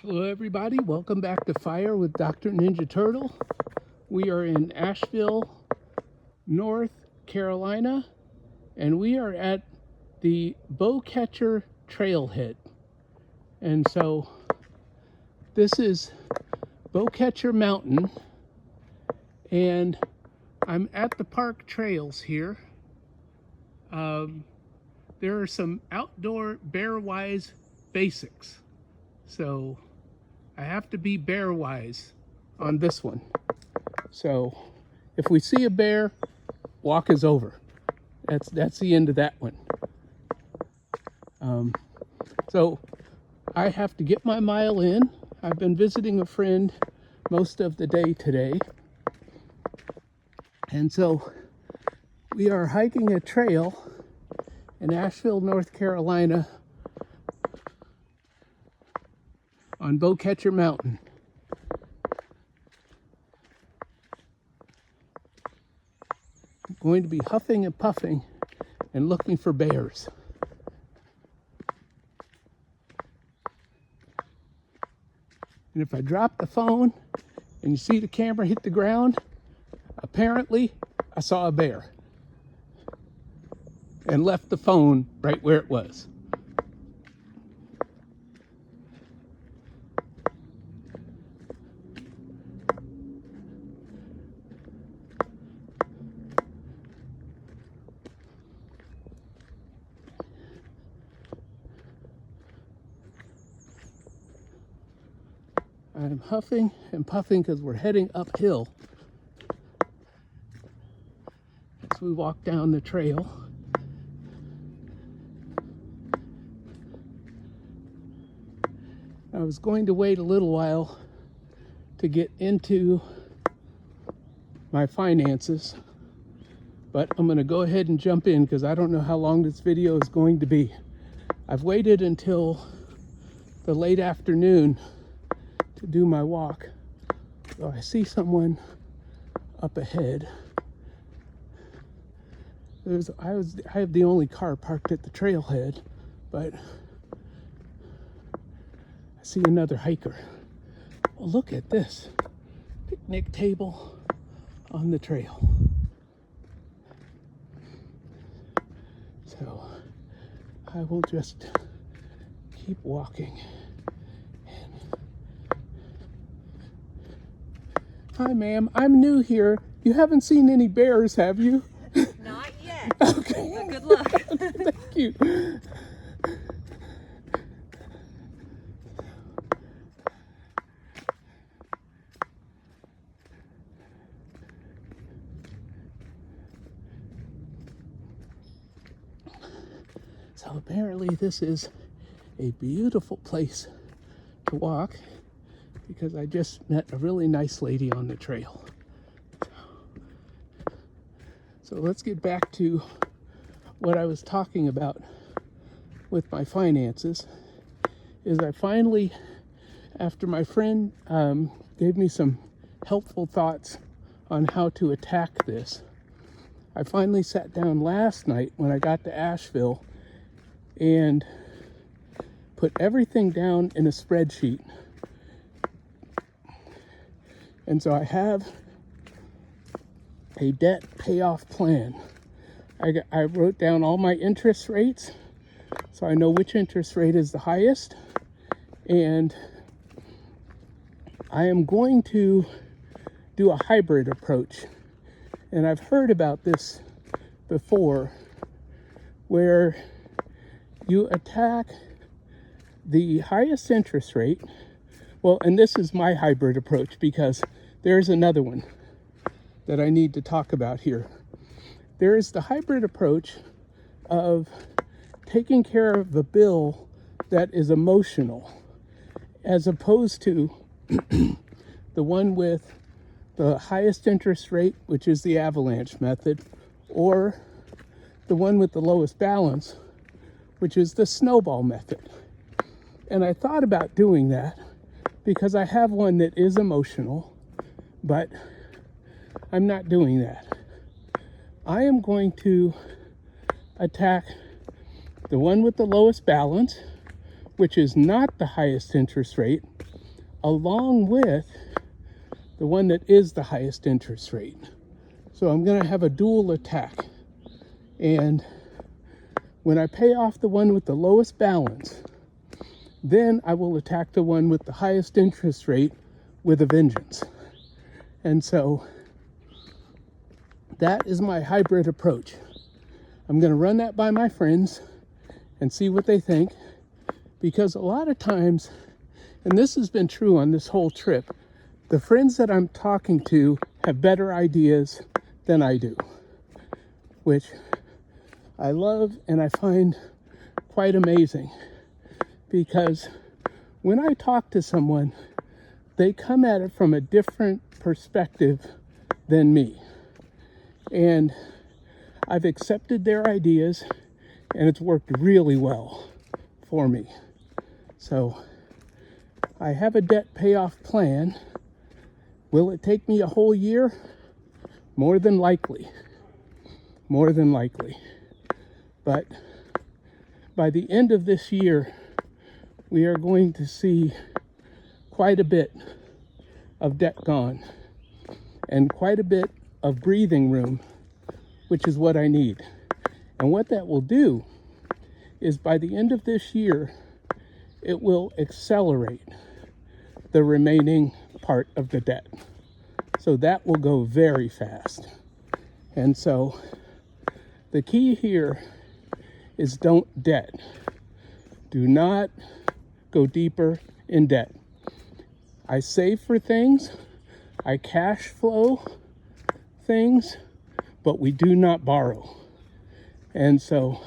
Hello everybody, welcome back to Fire with Dr. Ninja Turtle. We are in Asheville, North Carolina, and we are at the Beaucatcher Trailhead. And so this is Beaucatcher Mountain, and I'm at the park trails here. There are some outdoor BearWise basics. So I have to be BearWise on this one. So if we see a bear, walk is over. That's the end of that one. So I have to get my mile in. I've been visiting a friend most of the day today. And so we are hiking a trail in Asheville, North Carolina, on Beaucatcher Mountain. I'm going to be huffing and puffing and looking for bears. And if I drop the phone and you see the camera hit the ground, apparently I saw a bear and left the phone right where it was. I'm huffing and puffing because we're heading uphill as we walk down the trail. I was going to wait a little while to get into my finances, but I'm going to go ahead and jump in because I don't know how long this video is going to be. I've waited until the late afternoon to do my walk. So I see someone up ahead. I have the only car parked at the trailhead, but I see another hiker. Well, look at this picnic table on the trail. So I will just keep walking. Hi, ma'am. I'm new here. You haven't seen any bears, have you? Not yet. Okay. Well, good luck. Thank you. So apparently this is a beautiful place to walk because I just met a really nice lady on the trail. So let's get back to what I was talking about with my finances. Is I finally, after my friend gave me some helpful thoughts on how to attack this, I finally sat down last night when I got to Asheville and put everything down in a spreadsheet. And so I have a debt payoff plan. I wrote down all my interest rates so I know which interest rate is the highest, and I am going to do a hybrid approach. And I've heard about this before, where you attack the highest interest rate. Well, and this is my hybrid approach because there's another one that I need to talk about here. There is the hybrid approach of taking care of the bill that is emotional, as opposed to the one with the highest interest rate, which is the Avalanche method, or the one with the lowest balance, which is the Snowball method. And I thought about doing that because I have one that is emotional, but I'm not doing that. I am going to attack the one with the lowest balance, which is not the highest interest rate, along with the one that is the highest interest rate. So I'm going to have a dual attack. And when I pay off the one with the lowest balance, then I will attack the one with the highest interest rate with a vengeance. And so that is my hybrid approach. I'm going to run that by my friends and see what they think, because a lot of times, and this has been true on this whole trip, the friends that I'm talking to have better ideas than I do, which I love and I find quite amazing, because when I talk to someone, they come at it from a different perspective than me. And I've accepted their ideas, and it's worked really well for me. So I have a debt payoff plan. Will it take me a whole year? More than likely. More than likely. But by the end of this year, we are going to see quite a bit of debt gone and quite a bit of breathing room, which is what I need. And what that will do is by the end of this year, it will accelerate the remaining part of the debt. So that will go very fast. And so the key here is don't debt. Do not go deeper in debt. I save for things, I cash flow things, but we do not borrow. And so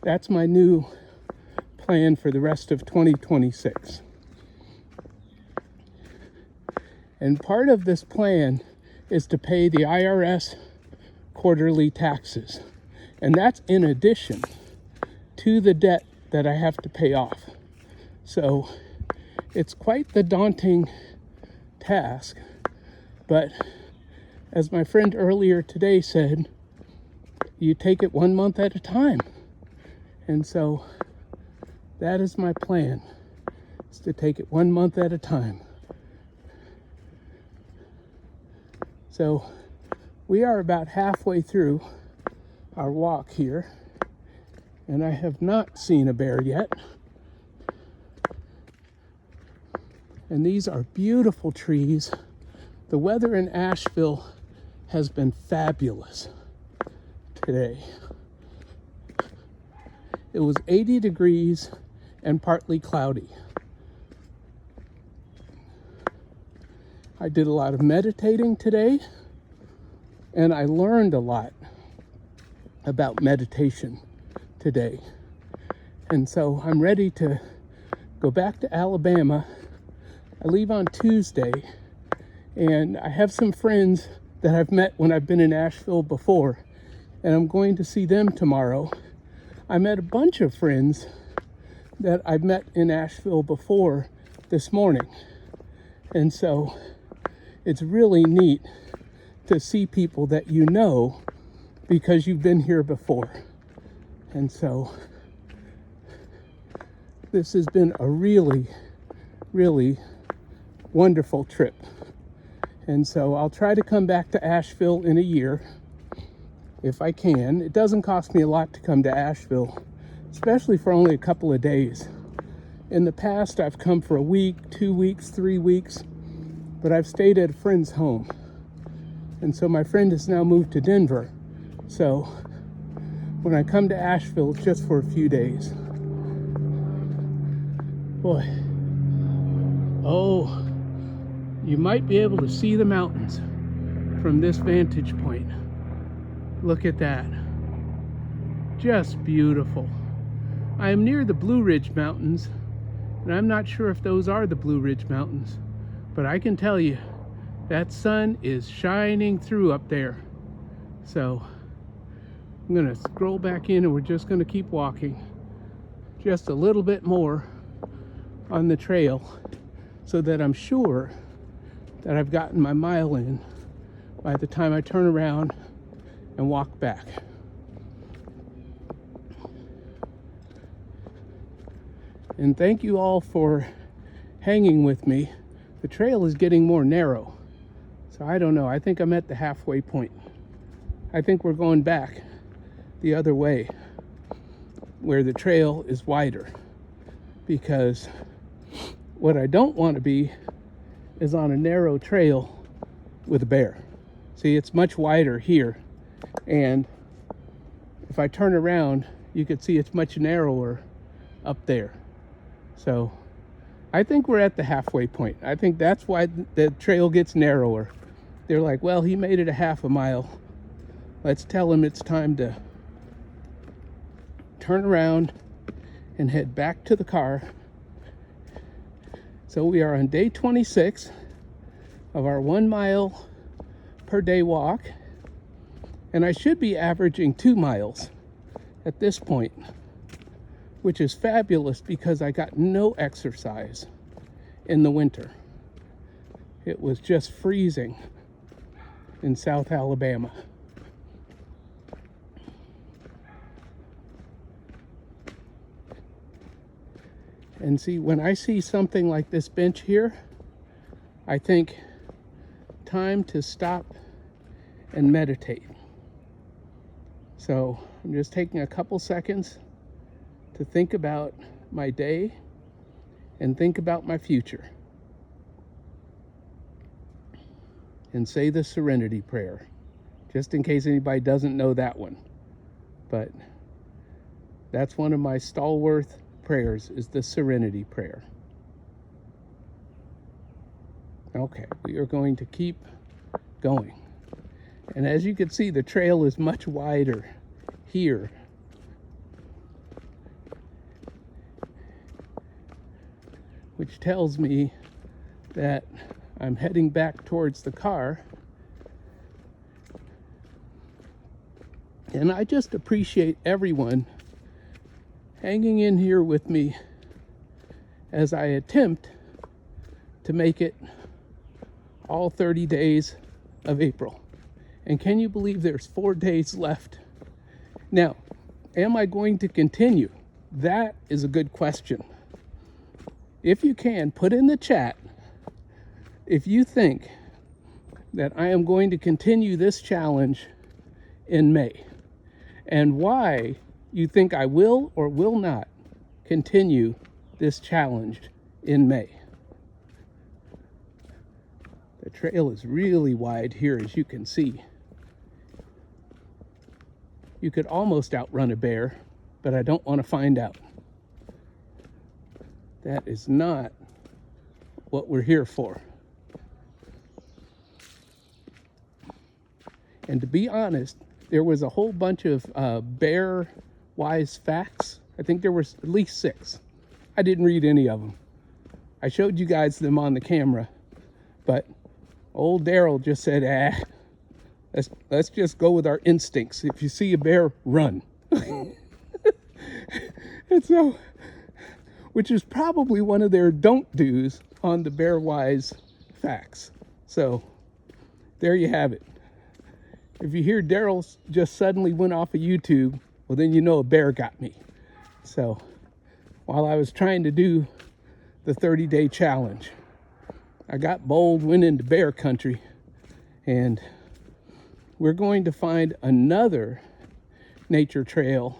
that's my new plan for the rest of 2026. And part of this plan is to pay the IRS quarterly taxes. And that's in addition to the debt that I have to pay off. So it's quite the daunting task, but as my friend earlier today said, you take it 1 month at a time. And so that is my plan, is to take it 1 month at a time. So we are about halfway through our walk here, and I have not seen a bear yet. And these are beautiful trees. The weather in Asheville has been fabulous today. It was 80 degrees and partly cloudy. I did a lot of meditating today, and I learned a lot about meditation today. And so I'm ready to go back to Alabama. I leave on Tuesday, and I have some friends that I've met when I've been in Asheville before, and I'm going to see them tomorrow. I met a bunch of friends that I've met in Asheville before this morning, and so it's really neat to see people that you know because you've been here before. And so this has been a really, really wonderful trip. And so I'll try to come back to Asheville in a year if I can. It doesn't cost me a lot to come to Asheville, especially for only a couple of days. In the past, I've come for a week, 2 weeks, 3 weeks, but I've stayed at a friend's home. And so my friend has now moved to Denver. So when I come to Asheville, it's just for a few days. Boy. Oh, you might be able to see the mountains from this vantage point. Look at that. Just beautiful. I am near the Blue Ridge Mountains, and I'm not sure if those are the Blue Ridge Mountains, but I can tell you that sun is shining through up there. So I'm gonna scroll back in, and we're just gonna keep walking just a little bit more on the trail so that I'm sure that I've gotten my mile in by the time I turn around and walk back. And thank you all for hanging with me, the trail is getting more narrow. So I don't know. I think I'm at the halfway point. I think we're going back the other way where the trail is wider, because what I don't want to be is on a narrow trail with a bear. See, it's much wider here, and if I turn around, you can see it's much narrower up there. So I think we're at the halfway point. I think that's why the trail gets narrower. They're like, well, he made it a half a mile. Let's tell him it's time to turn around and head back to the car. So we are on day 26 of our 1 mile per day walk, and I should be averaging 2 miles at this point, which is fabulous because I got no exercise in the winter. It was just freezing in South Alabama. And see, when I see something like this bench here, I think time to stop and meditate. So I'm just taking a couple seconds to think about my day and think about my future. And say the serenity prayer, just in case anybody doesn't know that one. But that's one of my stalwart prayers, is the serenity prayer. Okay, we are going to keep going. And as you can see, the trail is much wider here. Which tells me that I'm heading back towards the car. And I just appreciate everyone hanging in here with me as I attempt to make it all 30 days of April. And can you believe there's 4 days left? Now, am I going to continue? That is a good question. If you can, put in the chat if you think that I am going to continue this challenge in May, and why you think I will or will not continue this challenge in May. The trail is really wide here, as you can see. You could almost outrun a bear, but I don't want to find out. That is not what we're here for. And to be honest, there was a whole bunch of BearWise facts. I think there was at least 6. I didn't read any of them. I showed you guys them on the camera, but old Daryl just said, let's just go with our instincts. If you see a bear, run. And so, which is probably one of their don't do's on the BearWise facts. So there you have it. If you hear Daryl just suddenly went off of YouTube, well, then you know a bear got me. So while I was trying to do the 30-day challenge, I got bold, went into bear country, and we're going to find another nature trail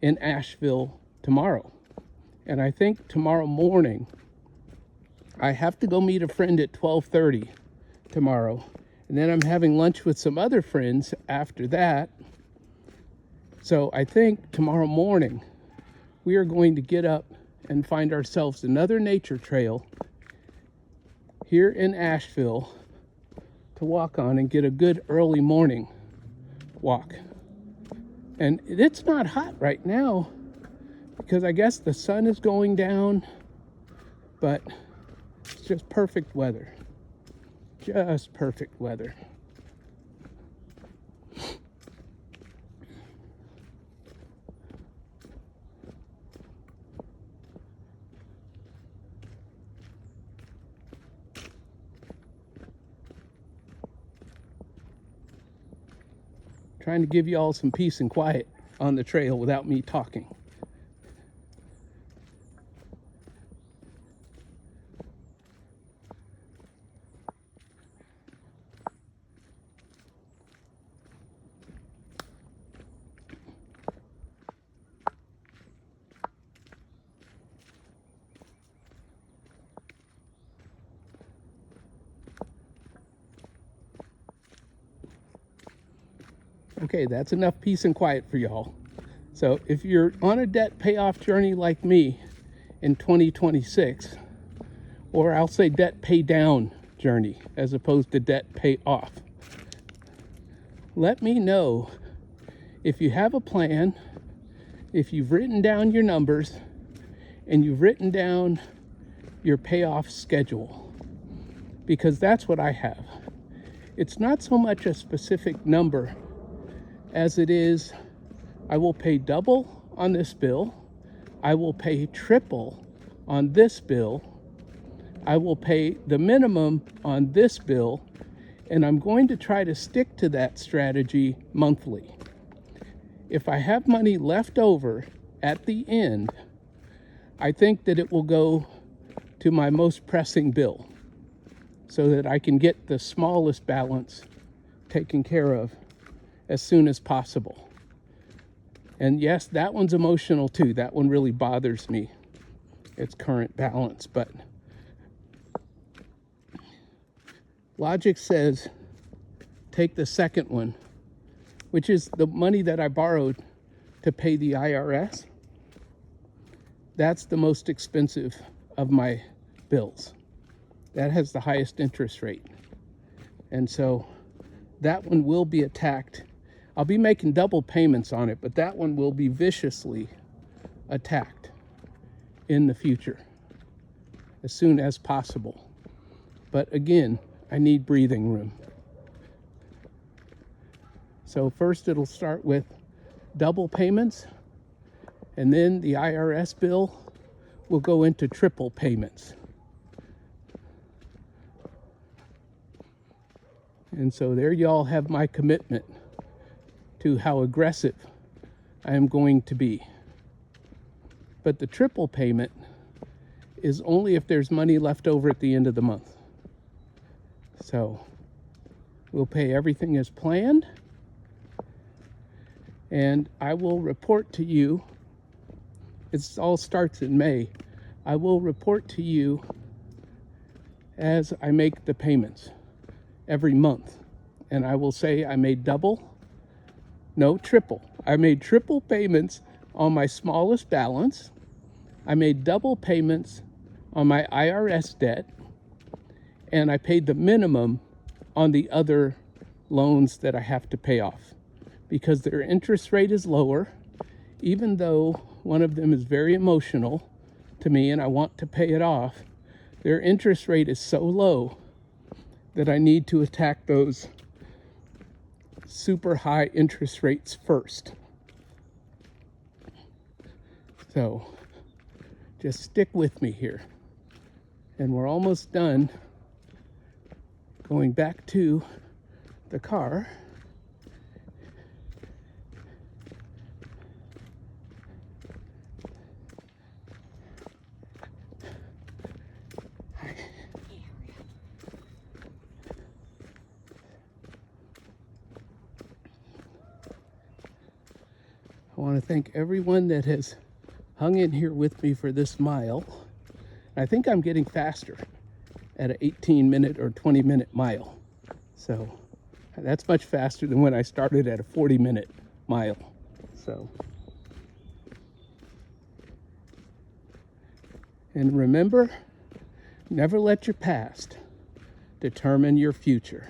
in Asheville tomorrow. And I think tomorrow morning, I have to go meet a friend at 12:30 tomorrow. And then I'm having lunch with some other friends after that. So I think tomorrow morning, we are going to get up and find ourselves another nature trail here in Asheville to walk on and get a good early morning walk. And it's not hot right now because I guess the sun is going down, but it's just perfect weather. Just perfect weather. Trying to give you all some peace and quiet on the trail without me talking. Okay, that's enough peace and quiet for y'all. So if you're on a debt payoff journey like me in 2026, or I'll say debt pay down journey as opposed to debt pay off, let me know if you have a plan, if you've written down your numbers, and you've written down your payoff schedule, because that's what I have. It's not so much a specific number as it is, I will pay double on this bill, I will pay triple on this bill, I will pay the minimum on this bill, and I'm going to try to stick to that strategy monthly. If I have money left over at the end, I think that it will go to my most pressing bill so that I can get the smallest balance taken care of as soon as possible. And yes, that one's emotional too. That one really bothers me, its current balance. But logic says take the second one, which is the money that I borrowed to pay the IRS. That's the most expensive of my bills. That has the highest interest rate. And so that one will be attacked. I'll be making double payments on it, but that one will be viciously attacked in the future as soon as possible. But again, I need breathing room. So first it'll start with double payments, and then the IRS bill will go into triple payments. And so there y'all have my commitment to how aggressive I am going to be. But the triple payment is only if there's money left over at the end of the month. So we'll pay everything as planned, and I will report to you. It all starts in May. I will report to you as I make the payments every month. And I will say I made triple. I made triple payments on my smallest balance. I made double payments on my IRS debt. And I paid the minimum on the other loans that I have to pay off, because their interest rate is lower, even though one of them is very emotional to me and I want to pay it off. Their interest rate is so low that I need to attack those super high interest rates first. So just stick with me here. And we're almost done going back to the car. I want to thank everyone that has hung in here with me for this mile. I think I'm getting faster at an 18-minute or 20-minute mile. So that's much faster than when I started at a 40-minute mile. So, and remember, never let your past determine your future.